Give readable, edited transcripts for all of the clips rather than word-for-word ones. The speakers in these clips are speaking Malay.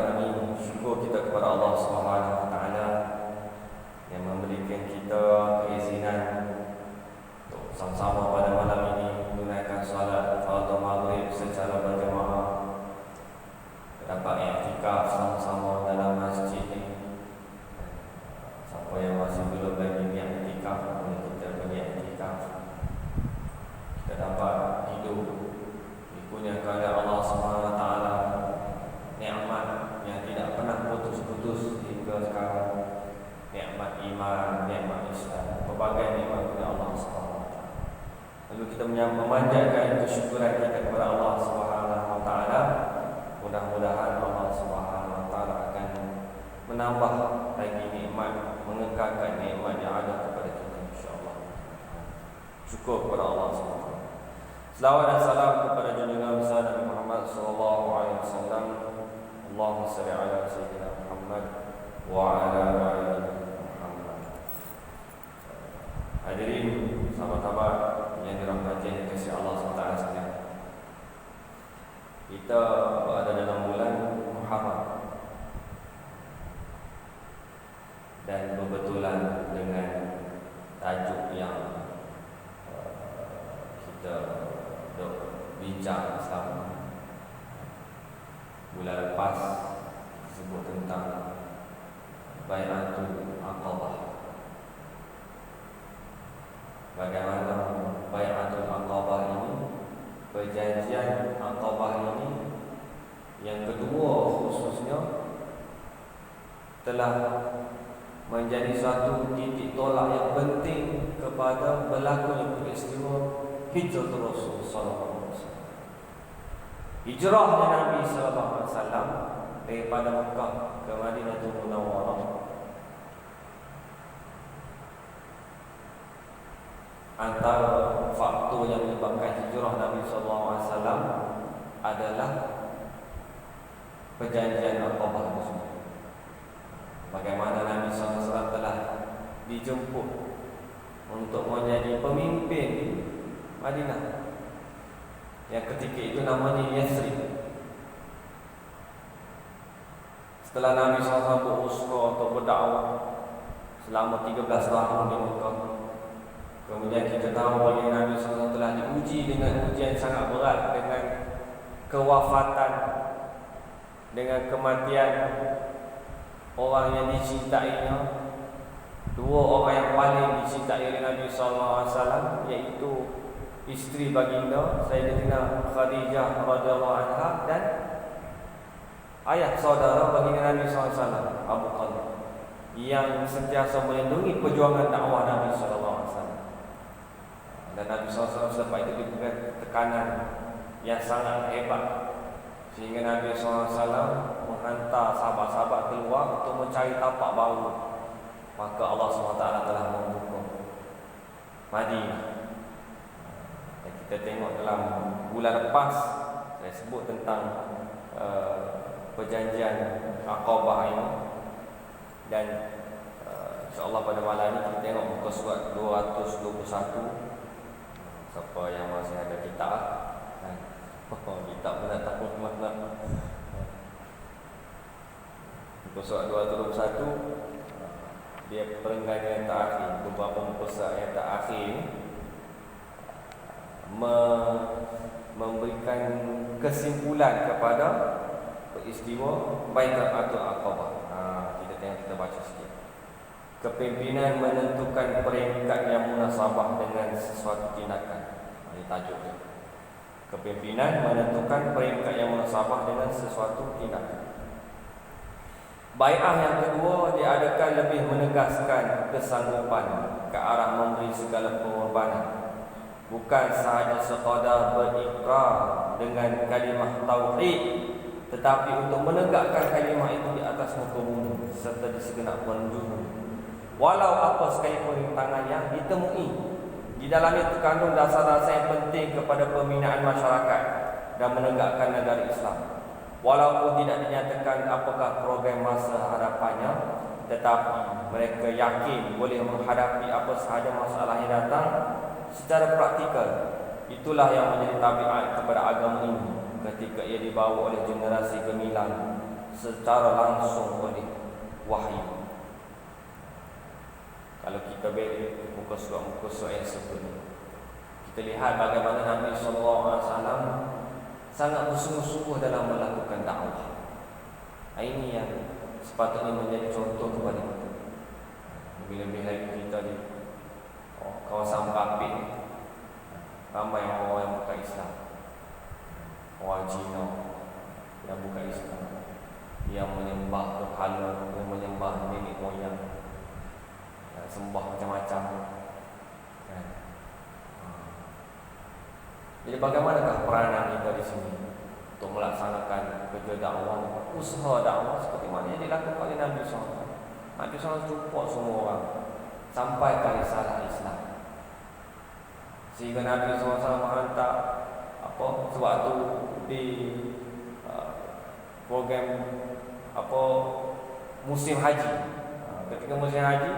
alamin. Syukur kita kepada Allah Subhanahu wa taala yang memberikan kita keizinan untuk sama-sama pada malam ini menunaikan solat fardu maghrib secara berjemaah. Dapat iktikaf sama-sama dalam masjid ini. Siapa yang masih belum lagi niat iktikaf, kita berniat iktikaf. Kita dapat hidup dikurniakan oleh Allah Subhanahu wa taala nikmat yang tidak pernah putus-putus hingga sekarang. Nikmat iman, nikmat Islam, pelbagai nikmat dari Allah Subhanahu wa taala. Lalu kita memanjatkan kesyukuran kita kepada Allah Subhanahu wa taala. Mudah-mudahan Allah Subhanahu wa taala akan menambah lagi nikmat, mengekalkan nikmat yang ada kepada kita insya-Allah. Syukur kepada Allah Subhanahu wa taala. Selawat dan salam kepada junjungan besar Nabi Muhammad sallallahu alaihi wasallam. Allahumma shalli ala sayyidina Muhammad wa ala ali Muhammad. Hadirin sahabat-sahabat yang dirahmati dan dikasihi Allah SWT sekalian. Kita berada dalam bulan Muharram dan berbetulan dengan tajuk yang kita bincang selama bulan lepas, sebut tentang Bai'atul Aqabah. Bagaimana Bai'atul Aqabah ini, perjanjian Aqabah ini yang kedua khususnya telah menjadi suatu titik tolak yang penting kepada berlakunya peristiwa Hijratul Rasul sallallahu alaihi wasallam. Hijrahnya Nabi sallallahu alaihi wasallam daripada Mekah ke Madinatul Munawwarah antara faktor yang menyebabkan hijrah Nabi sallallahu alaihi wasallam adalah perjanjian Aqabah tersebut. Bagaimana Nabi sallallahu alaihi wasallam telah dijemput untuk menjadi pemimpin Madinah yang ketika itu namanya Yathrib. Setelah Nabi SAW berusaha untuk berdakwah selama 13 tahun di Mekah, kemudian kita tahu bahawa Nabi SAW telah diuji dengan ujian sangat berat, dengan kewafatan, dengan kematian orang yang dicintainya. Dua orang yang paling dicintai oleh Nabi SAW, iaitu isteri baginda Sayyidatina Khadijah radhiyallahu anha dan ayah saudara baginda Nabi SAW, Abu Talib, yang sentiasa melindungi perjuangan dakwah Nabi SAW. Dan Nabi SAW selepas itu diberikan tekanan yang sangat hebat, sehingga Nabi SAW menghantar sahabat-sahabat keluar untuk mencari tapak baru. Maka Allah SWT telah membuka Madinah. Dan kita tengok dalam bulan lepas saya sebut tentang perjanjian Aqabah ini. Dan insyaAllah pada malam ini kita tengok muka surat 221. Siapa yang masih ada kitab, kitab pun tak tahu mana. Muka surat 221, dia perenggan yang terakhir, beberapa muka surat yang terakhir memberikan kesimpulan kepada peristiwa Bai'atul Aqabah. Kita tengok, kita baca sikit. Kepimpinan menentukan peringkat yang munasabah dengan sesuatu tindakan. Ini tajuknya. Kepimpinan menentukan peringkat yang munasabah dengan sesuatu tindakan. Bai'ah yang kedua diadakan lebih menegaskan kesanggupan ke arah memberi segala pengorbanan, bukan sahaja sekadar berikrar dengan kalimah tauhid, tetapi untuk menegakkan kalimah itu di atas muka bumi serta di segenap penjuru. Walau apa sekalipun rintangan yang ditemui, di dalamnya terkandung dasar-dasar yang penting kepada pembinaan masyarakat dan menegakkan negara Islam. Walaupun tidak dinyatakan apakah program masa hadapannya, tetapi mereka yakin boleh menghadapi apa sahaja masalah yang datang secara praktikal. Itulah yang menjadi tabiat kepada agama ini ketika ia dibawa oleh generasi gemilang secara langsung oleh wahyu. Kalau kita beri muka surat yang sebelum, kita lihat bagaimana Nabi SAW sangat bersungguh-sungguh dalam melakukan dakwah. Ini yang sepatutnya menjadi contoh kepada kita. Lebih-lebih lagi kita di kawasan Kapit, ramai orang yang bukan Islam, orang Cina yang bukan Islam, yang menyembah berhala, yang menyembah nenek moyang, yang sembah macam-macam. Jadi bagaimanakah peranan kita di sini untuk melaksanakan kerja dakwah, usaha dakwah seperti mana yang dilakukan oleh Nabi SAW. Nabi SAW jumpa semua orang, sampaikan risalah Islam. Sehingga Nabi SAW menghantar sewaktu di program musim haji. Ketika musim haji,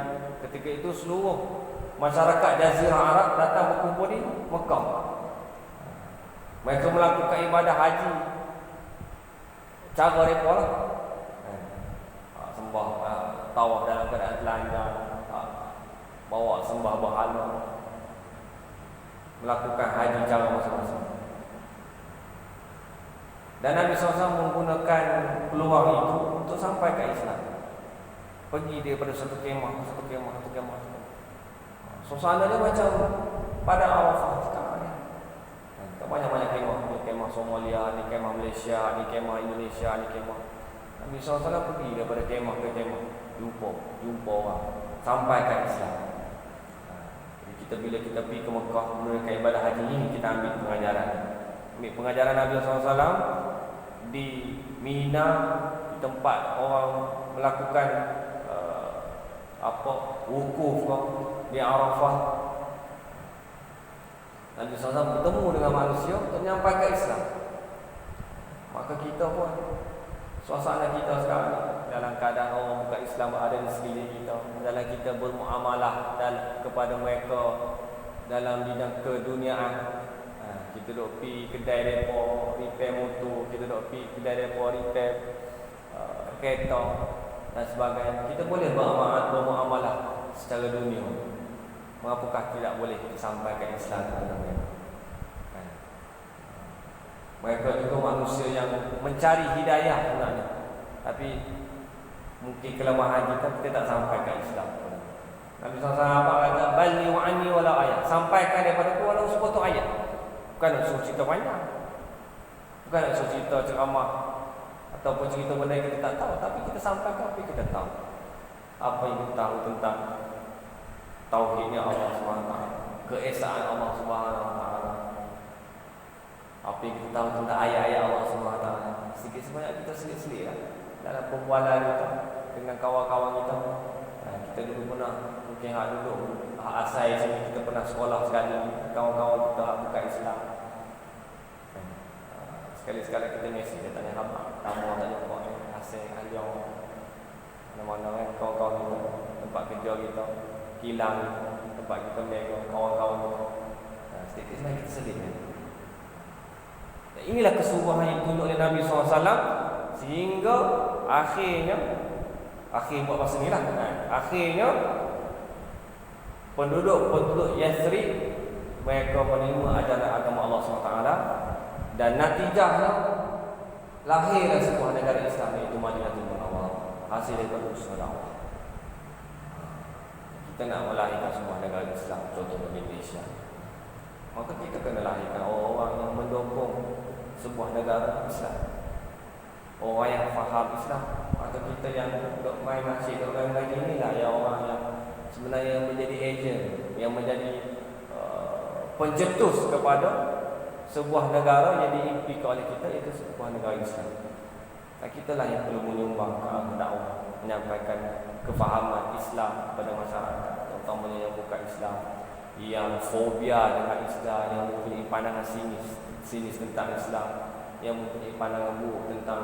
ketika itu seluruh masyarakat Jazirah Arab datang berkumpul di Mekah. Mereka melakukan ibadah haji. Cara mereka lah, sembah, tawaf dalam keadaan telanjang, bawa sembah berhala, melakukan haji cara masing-masing. Dan Nabi SAW menggunakan peluang itu untuk sampai ke Islam. Pergi daripada satu kemah, satu kemah, satu kemah. Suasana dia macam pada Arafah sekarang. Banyak-banyak kemah. Ni kemah Somalia, ni kemah Malaysia, ni kemah Indonesia, ni kemah. Nabi SAW pergi daripada kemah ke kemah, jumpa orang, sampai ke Islam. Jadi bila kita pergi ke Mekah menunaikan ibadah haji ini, kita ambil pengajaran. Pengajaran Nabi SAW di Mina, di tempat orang melakukan wukuf di Arafah. Nabi SAW bertemu dengan manusia untuk menyampaikan Islam. Maka kita pun, suasana kita sekarang dalam keadaan orang bukan Islam ada di sekeliling kita, dalam kita bermuamalah kepada mereka dalam bidang keduniaan. Kita duk pergi kedai depa repair motor, kita duk pergi kedai depa repair kereta dan sebagainya. Kita boleh bermuamalah secara dunia. Mengapakah tidak boleh kita sampaikan Islam kepada mereka? Mereka juga manusia yang mencari hidayah sebenarnya, tapi mungkin kelemahan kita tak sampaikan Islam. Nabi SAW kata, "Balli wa anni wala ayat." Sampaikan daripada aku walau sepotong ayat. Bukan nak suruh cerita banyak, bukan nak suruh cerita ceramah ataupun cerita benda yang kita tak tahu, tapi kita sampaikan apa yang kita tahu. Apa yang kita tahu tentang tauhidnya Allah SWT, keesaan Allah SWT, apa yang kita tahu tentang ayat-ayat Allah SWT. Sedikit sebanyak kita selit-selit lah dalam perbualan kita dengan kawan-kawan kita. Kita dulu pernah, mungkin dulu asal sini kita pernah sekolah sekali, kawan-kawan kita bukan Islam. Sekali-sekala kita mesej, dia tanya apa, tamu tak jumpa ni, asal Aliong, mana-mana kan kawan-kawan kita, tempat kerja kita, kilang tempat kita berniaga, kawan-kawan kita. Sedikit sebenarnya kita sedih kan? Inilah kesuruhan yang ditunjuk oleh Nabi SAW, sehingga akhirnya buat masa ni lah, akhirnya penduduk Yathrib mereka menerima ajaran agama Allah SWT, dan natijahnya lahirlah sebuah negara Islam, iaitu Madinatul Munawwarah, hasil daripada usaha dakwah. Kita nak melahirkan sebuah negara Islam, contohnya Indonesia, maka kita kena lahirkan orang-orang yang mendukung sebuah negara Islam, orang yang faham Islam. Atau kita yang duduk main masjid, duduk main ngaji, inilah yang orang yang sebenarnya menjadi ejen, yang menjadi pencetus kepada sebuah negara yang diimpikan oleh kita, iaitu sebuah negara Islam. Dan kita lah yang perlu menyumbang ke arah dakwah, menyampaikan kefahaman Islam kepada masyarakat, terutamanya yang bukan Islam, yang fobia dengan Islam, yang mempunyai pandangan sinis tentang Islam, yang mempunyai pandangan buruk tentang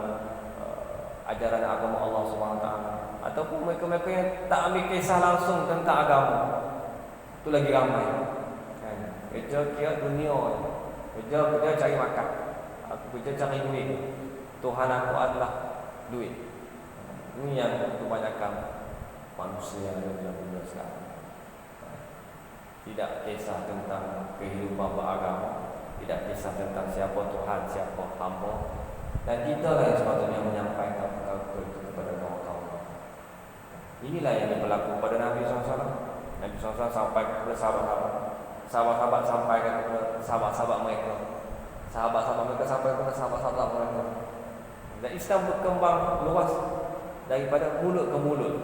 ajaran agama Allah SWT, ataupun mereka-mereka yang tak ambil kisah langsung tentang agama. Itu lagi ramai kan? Kerja kira dunia, kerja cari makan, aku kerja cari duit, Tuhan aku adalah duit. Ini yang kebanyakan manusia yang ada sekarang. Tidak kisah tentang kehidupan beragama, tidak kisah tentang siapa Tuhan, siapa hamba. Dan kita lah yang sepatutnya menyampaikan perkara itu kepada kawan-kawan. Inilah yang berlaku pada Nabi SAW. Nabi SAW sampai kepada sahabat-sahabat, sahabat-sahabat sampaikan kepada sahabat-sahabat mereka, sahabat-sahabat mereka sampai kepada sahabat-sahabat mereka. Dan Islam berkembang luas daripada mulut ke mulut.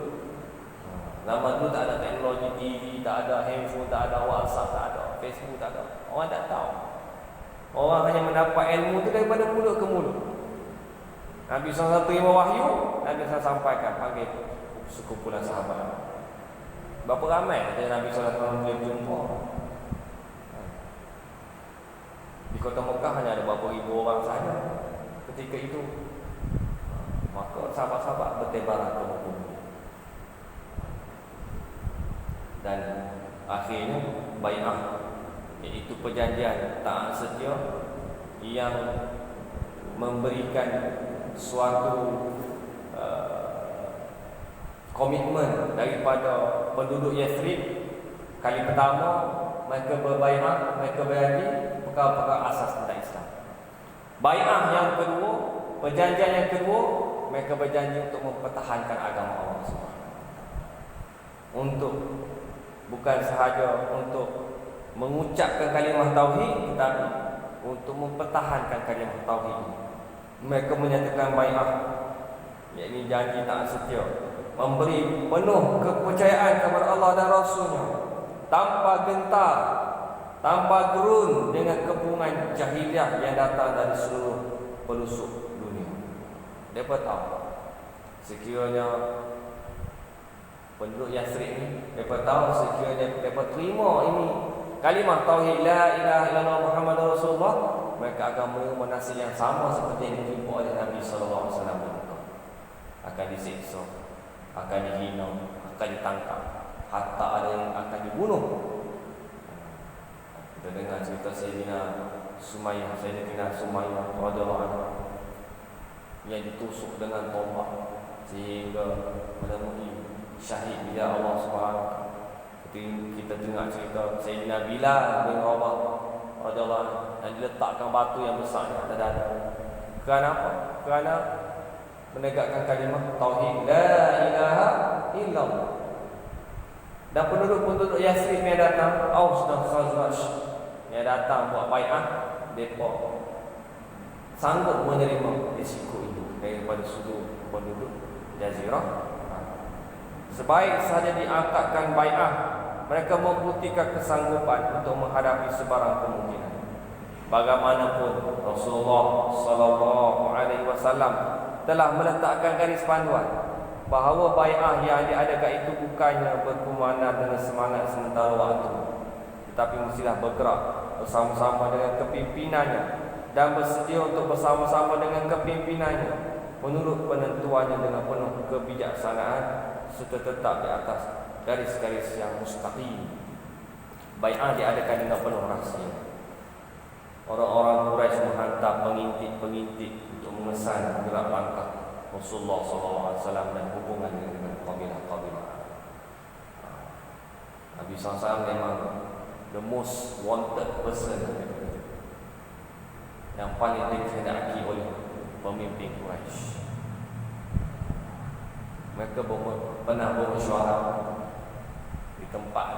Zaman dulu tak ada teknologi TV, tak ada handphone, tak ada WhatsApp, tak ada Facebook, tak ada. Orang tak tahu. Orang hanya mendapat ilmu itu daripada mulut ke mulut. Nabi SAW terima wahyu, Nabi SAW sampaikan, panggil sekumpulan sahabat. Berapa ramai Nabi SAW boleh jumpa? Di kota Mekah hanya ada berapa ribu orang saja ketika itu. Maka sahabat-sahabat bertebaran ke bumi. Dan akhirnya bai'ah, iaitu perjanjian taat setia yang memberikan suatu komitmen daripada penduduk Yathrib. Kali pertama mereka berbai'ah, mereka berjanji perkara-perkara asas tentang Islam. Bai'ah yang kedua, perjanjian yang kedua, mereka berjanji untuk mempertahankan agama Allah SWT. Untuk bukan sahaja untuk mengucapkan kalimah tauhid, tetapi untuk mempertahankan kalimah tauhid. Mereka menyatakan bai'ah, yakni janji taat setia, memberi penuh kepercayaan kepada Allah dan Rasulnya, tanpa gentar, tanpa gerun dengan kepungan jahiliah yang datang dari seluruh pelosok dunia. Mereka tahu sekiranya penduduk Yathrib ni, mereka tahu sekiranya mereka terima ini kalimah tauhid la ilaha illallah Muhammadur Rasulullah, mereka akan menerima nasib yang sama seperti yang ditimpa oleh Nabi sallallahu alaihi wasallam. Akan disiksa, akan dihina, akan ditangkap, hatta ada yang akan dibunuh. Kita dengar cerita Sayyidina Sumayyah radhiyallahu anha yang ditusuk dengan tombak sehingga menemui syahid di Allah Subhanahu. Kita dengar cerita Sayyidina Bilal bin Rabah radhiyallahu anhu yang diletakkan batu yang besar di atas dada. Kerana apa? Kerana menegakkan kalimah tauhid la ilaha illallah. Dan penduduk-penduduk Yathrib yang datang, Aus dan Khazraj yang datang buat bai'ah, mereka sanggup menerima risiko itu daripada seluruh penduduk Jazirah. Sebaik sahaja diangkatkan bai'ah, mereka membuktikan kesanggupan untuk menghadapi sebarang kemungkinan. Bagaimanapun Rasulullah sallallahu alaihi wasallam telah meletakkan garis panduan bahawa bai'ah yang diadakan itu bukannya berkumandan dengan semangat sementara waktu, tetapi mestilah bergerak bersama-sama dengan kepimpinannya dan bersedia untuk bersama-sama dengan kepimpinannya menurut penentuannya dengan penuh kebijaksanaan serta tetap di atas garis-garis yang mustaqim. Bai'ah diadakan dengan penuh rahsia. Orang-orang Quraisy menghantar pengintik-pengintik untuk memesan gerak langkah Rasulullah SAW dan hubungan dengan kabilah-kabilah. Nabi SAW memang the most wanted person, yang paling dikehendaki oleh pemimpin Quraisy. Mereka pernah bermesyuarat di tempat,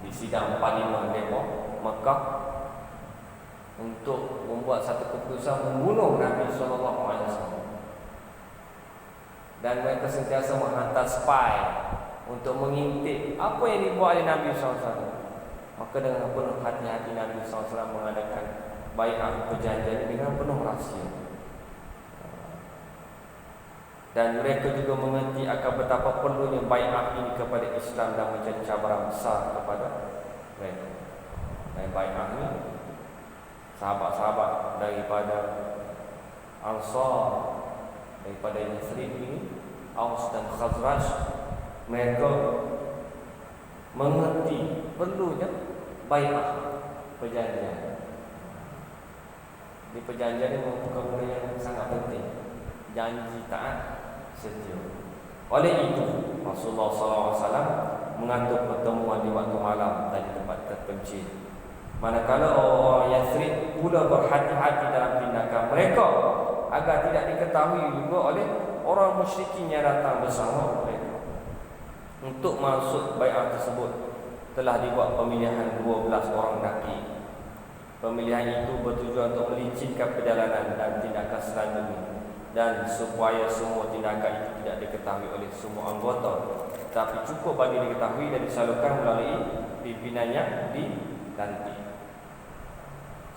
di sidang parlimen mereka Mekah, untuk membuat satu keputusan membunuh Nabi SAW. Dan mereka sentiasa menghantar spy untuk mengintip apa yang dibuat oleh Nabi SAW. Maka dengan penuh hati-hati Nabi SAW mengadakan bai'ah perjanjian dengan penuh rahsia. Dan mereka juga mengerti akan betapa perlunya bai'ah ini kepada Islam dan menjadi cabaran besar kepada mereka. Dan bai'ah ini, sahabat-sahabat daripada Ansar, daripada Yathrib ini, Aus dan Khazraj, mereka mengerti perlunya bai'ah perjanjian. Di perjanjian ini merupakan benda yang sangat penting. Janji taat setia. Oleh itu Rasulullah SAW mengatur pertemuan di waktu malam dan di tempat terpencil. Manakala orang Yathrib pula berhati-hati dalam tindakan mereka agar tidak diketahui juga oleh orang musyrikin yang datang bersama mereka. Untuk masuk bai'ah tersebut telah dibuat pemilihan 12 orang naqi. Pemilihan itu bertujuan untuk melicinkan perjalanan dan tindakan selanjutnya, dan supaya semua tindakan itu tidak diketahui oleh semua anggota, tapi cukup bagi diketahui dan disalurkan melalui pimpinannya dilantik.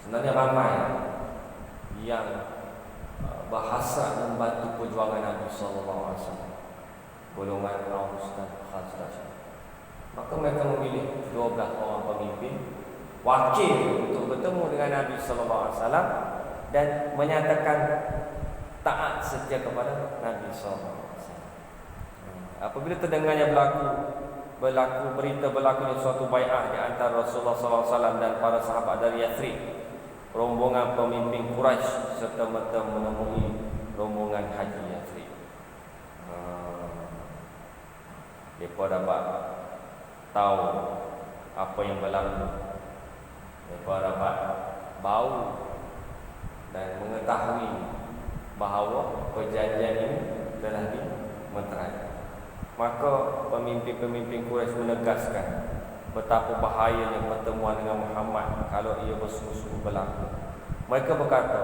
Sebenarnya ramai yang berhasrat membantu perjuangan Nabi SAW, golongan Aus dan Khazraj. Maka mereka memilih 12 orang pemimpin wakil untuk bertemu dengan Nabi SAW dan menyatakan taat setia kepada Nabi SAW. Apabila terdengarnya berlaku berlakunya suatu bai'ah di antara Rasulullah SAW dan para sahabat dari Yathrib, rombongan pemimpin Quraisy serta merta menemui rombongan Haji Yathrib. Mereka dapat tahu apa yang berlaku. Mereka dapat bau dan mengetahui bahawa perjanjian ini telah dimeterai. Maka pemimpin-pemimpin Quraisy menegaskan betapa bahayanya pertemuan dengan Muhammad kalau ia bersungguh-sungguh berlaku. Mereka berkata,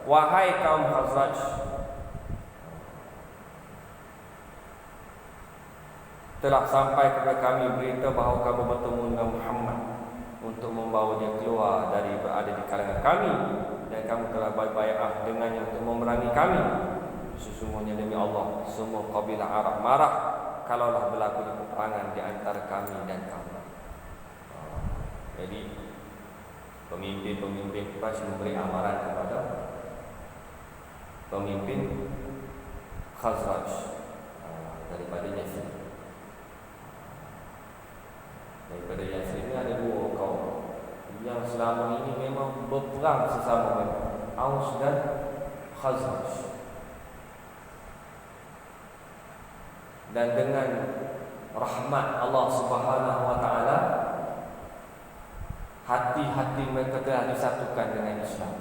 "Wahai kaum Khazraj, telah sampai kepada kami berita bahawa kamu bertemu dengan Muhammad untuk membawa dia keluar dari berada di kalangan kami, dan kamu telah berbai'ah dengannya untuk memerangi kami. Sesungguhnya demi Allah, semua kabilah Arab marah kalaulah berlaku peperangan di antara kami dan kamu." Jadi pemimpin-pemimpin Quraisy memberi amaran kepada pemimpin Khazraj daripada Yathrib. Daripada Yathrib ini ada dua kaum yang selama ini memang berperang sesama mereka, Aus dan Khazraj. Dan dengan rahmat Allah Subhanahu wa taala, hati-hati mereka telah disatukan dengan Islam.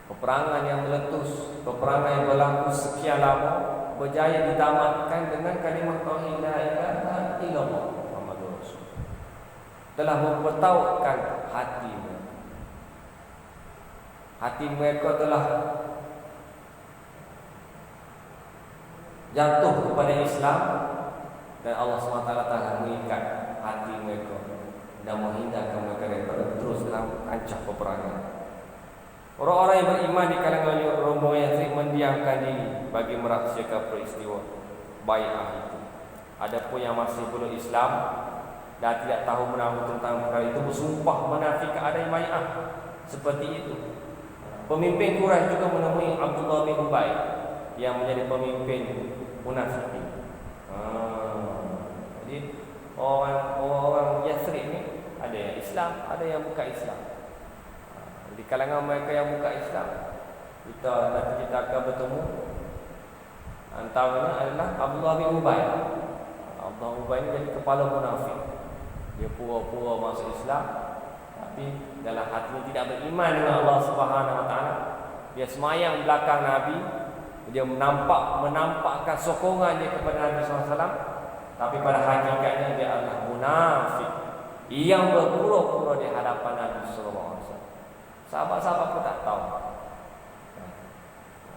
Peperangan yang meletus, peperangan yang berlaku sekian lama, berjaya ditamatkan dengan kalimah tauhid la ilaha illallah Muhammadur Rasul. Telah mempertautkan hati mereka. Hati mereka telah jatuh kepada Islam, dan Allah SWT telah mengikat hati mereka dan menghindarkan mereka daripada terus dalam kancah peperangan. Orang-orang yang beriman di kalangan rombongan Yathrib mendiamkan diri bagi merahsiakan peristiwa bai'ah itu. Adapun yang masih belum Islam dan tidak tahu menahu tentang perkara itu bersumpah menafikan adanya bai'ah seperti itu. Pemimpin Quraisy juga menemui Abdullah bin Ubay yang menjadi pemimpin munafikin. Jadi orang Yathrib ni ada yang Islam, ada yang bukan Islam. Di kalangan mereka yang bukan Islam, nanti kita akan bertemu antaranya adalah Abdullah bin Ubay. Abdullah bin Ubay ni jadi kepala munafik. Dia pura-pura masuk Islam, tapi dalam hatinya tidak beriman dengan Allah Subhanahu wa taala. Dia semayang belakang Nabi, dia menampakkan sokongan dia kepada Nabi SAW, tapi pada hakikatnya dia adalah munafik yang berpura-pura di hadapan Nabi SAW. Sahabat-sahabat pun tak tahu.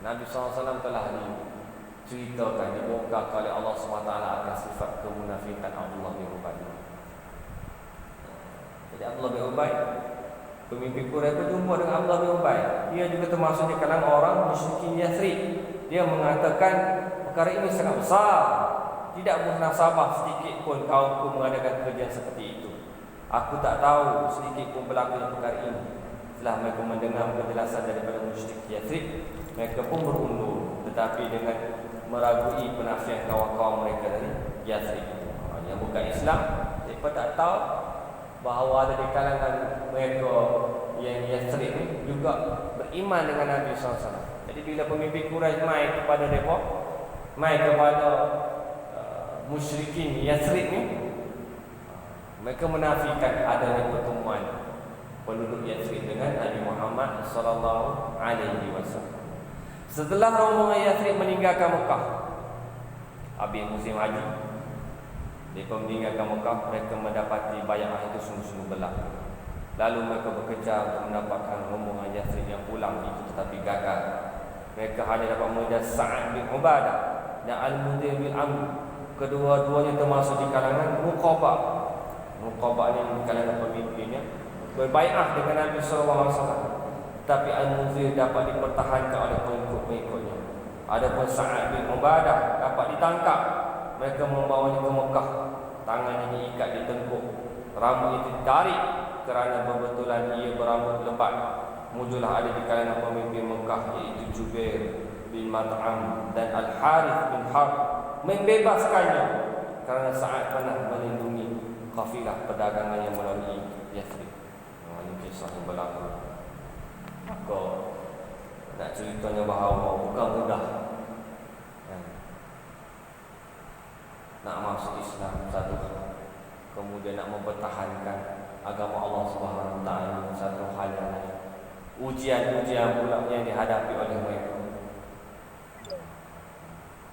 Nabi SAW telah diceritakan, dibongkar oleh Allah SWT akan sifat kemunafikan Abdullah bin Ubay. Jadi Abdullah bin Ubay, pemimpin Quraisy, berjumpa dengan Abdullah bin Ubay. Dia juga termasuk di kalangan orang musyrikin Yathrib. Dia mengatakan perkara ini sangat besar, tidak bernasabah sedikit pun kaumku mengadakan kerja seperti itu. Aku tak tahu sedikit pun berlakunya perkara ini. Setelah mereka mendengar penjelasan daripada musyrik Yathrib, mereka pun berundur, tetapi dengan meragui penafian kawan-kawan mereka dari Yathrib yang bukan Islam. Mereka tak tahu bahawa ada di kalangan mereka yang Yathrib ini juga beriman dengan Nabi SAW. Jadi bila pemimpin Quraisy mai kepada mereka, mai kepada musyrikin Yathrib ni, mereka menafikan adanya pertemuan penduduk Yathrib dengan Nabi Muhammad sallallahu alaihi wasallam. Setelah rombongan Yathrib meninggalkan Mekah, habis musim haji, mereka meninggalkan Mekah, mereka mendapati bay'ah itu sungguh-sungguh berlaku. Lalu mereka bekerja untuk mendapatkan rombongan Yathrib yang pulang itu, tetapi gagal. Mereka hanya dapat mengejar Sa'ad bin Ubadah dan Al-Mudhir bin Amr. Kedua-duanya termasuk di kalangan Muqabah. Muqabah ini di kalangan pemimpinnya berbai'ah dengan Nabi SAW. Tapi Al-Mudhir dapat dipertahankan oleh pengikut-pengikutnya. Adapun Sa'ad bin Ubadah dapat ditangkap. Mereka membawanya ke Mekah. Tangannya diikat di tengkuk, rambut itu ditarik kerana kebetulan ia berambut lebat. Muncullah ada di kalangan pemimpin Mekah, iaitu Jubair bin Mat'am dan Al-Harith bin Harb, membebaskannya kerana Sa'ad pernah melindungi kafilah perdagangan yang melalui Yathrib. Ini kisah yang berlaku. Maka nak ceritanya bahawa bukan mudah nak masuk Islam satu hal, kemudian nak mempertahankan agama Allah Subhanahu Wa Taala satu hal yang lain. Ujian-ujian pula yang dihadapi oleh mereka.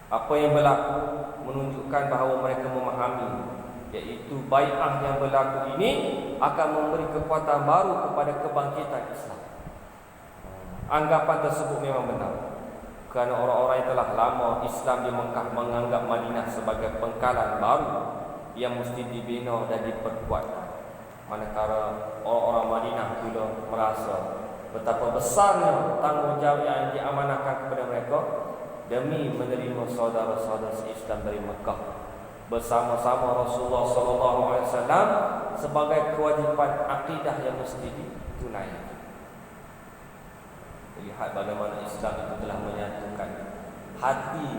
Apa yang berlaku menunjukkan bahawa mereka memahami, iaitu bai'ah yang berlaku ini akan memberi kekuatan baru kepada kebangkitan Islam. Anggapan tersebut memang benar, kerana orang-orang yang telah lama Islam di Mekah menganggap Madinah sebagai pengkalan baru yang mesti dibina dan diperkuat. Manakala orang-orang Madinah pula merasa betapa besarnya tanggungjawab yang diamanahkan kepada mereka demi menerima saudara-saudara Islam dari Mekah bersama-sama Rasulullah SAW sebagai kewajipan akidah yang mesti ditunaikan. Lihat bagaimana Islam itu telah menyatukan hati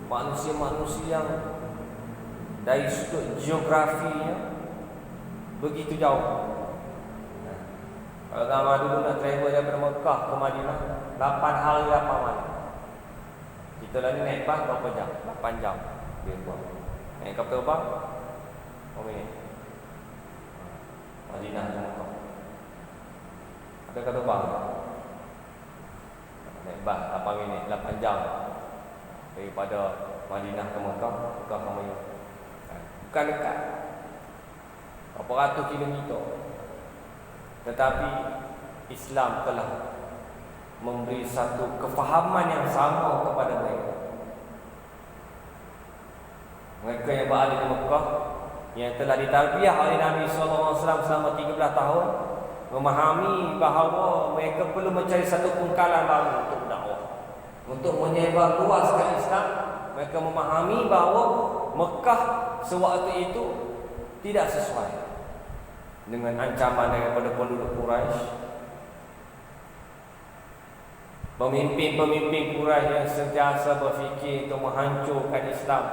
manusia-manusia yang dari sudut geografinya begitu jauh. Kalau zaman dulu nak travel daripada Mekah ke Madinah 8 hari 8 malam. Kita lah ni naik bas berapa jam? 8 jam. Dia buat. Naik kapal terbang berapa minit? Madinah ke Mekah. Ada kapal terbang. Naik bas 8 minit, 8 jam daripada Madinah ke Mekah ke Madinah. Bukan dekat, berapa ratus kilometer. Tetapi Islam telah memberi satu kefahaman yang sama kepada mereka. Mereka yang berada di Mekah, yang telah ditarbiyah oleh Nabi SAW selama 13 tahun, memahami bahawa mereka perlu mencari satu pengkalan baru untuk dakwah, untuk menyebar luaskan Islam. Mereka memahami bahawa Mekah sewaktu itu tidak sesuai dengan ancaman daripada penduduk Quraisy. Pemimpin-pemimpin Quraisy yang sentiasa berfikir untuk menghancurkan Islam,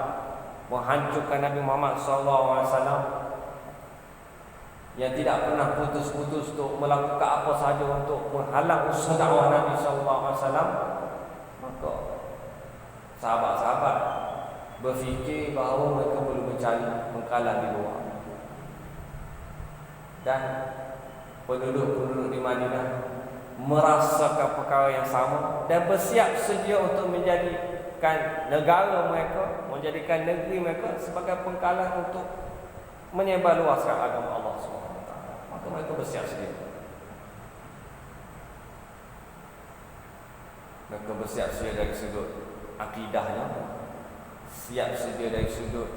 menghancurkan Nabi Muhammad SAW, yang tidak pernah putus-putus untuk melakukan apa sahaja untuk menghalang usaha dakwah Nabi SAW. Maka sahabat-sahabat berfikir bahawa mereka perlu mencari pengkalan di luar. Dan penduduk-penduduk di Madinah merasakan perkara yang sama dan bersiap sedia untuk menjadikan negara mereka, menjadikan negeri mereka sebagai pengkalan untuk menyebarluaskan agama Allah SWT. Maka mereka bersiap sedia. Mereka bersiap sedia dari sudut akidahnya, siap sedia dari sudut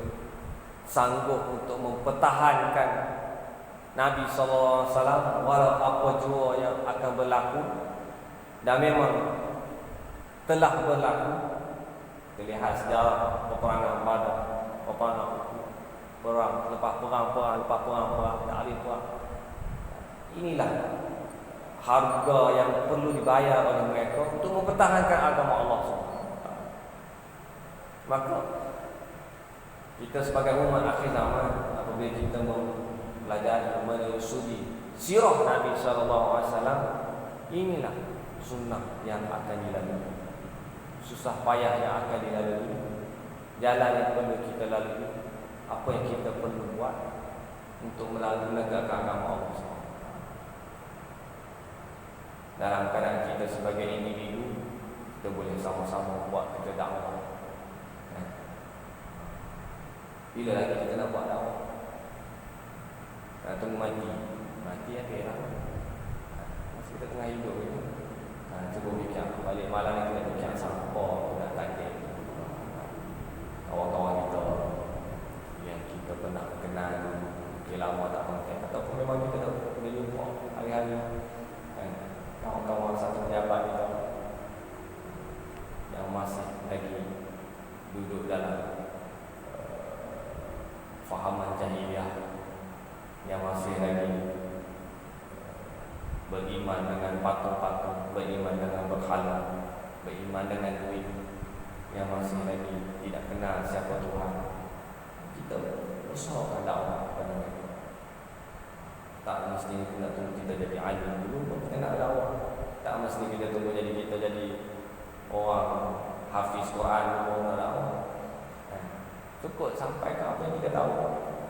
sanggup untuk mempertahankan Nabi SAW walau apa jua yang akan berlaku. Dan memang telah berlaku. Terlihat sejarah peperangan Badar, peperangan perang, lepas perang, lepas perang, tak habis perang. Inilah harga yang perlu dibayar oleh mereka untuk mempertahankan agama Allah SWT. Maka kita sebagai umat akhir zaman, apabila kita belajar menelusuri sirah Nabi SAW, inilah sunnah yang akan dilalui, susah payah yang akan dilalui, jalan yang perlu kita lalui, apa yang kita perlu buat untuk menegakkan agama Allah SWT. Dalam keadaan kita sebagai individu, kita boleh sama-sama buat kita dakwah. Bila lagi kita nak buat dakwah? Tunggu mati ya kira. Masih kita tengah hidup ni. Cuba fikir balik malam ni kita fikir siapa nak takdir kawan-kawan kita yang kita pernah kenal dulu, lama tak kontak, ataupun memang kita dah jumpa hari-hari, kawan-kawan satu pejabat kita yang masih lagi duduk dalam fahaman jahiliah, yang masih lagi beriman dengan patung-patung, beriman dengan berhala, beriman dengan duit, yang masih lagi tidak kenal siapa Tuhan. Kita usahakan dakwah kepada mereka. Tak mesti kita tunggu kita jadi alim dulu baru kita nak dakwah. Tak mesti kita tunggu kita jadi orang hafiz Quran dulu baru nak dakwah. Cukup sampaikan apa yang kita tahu.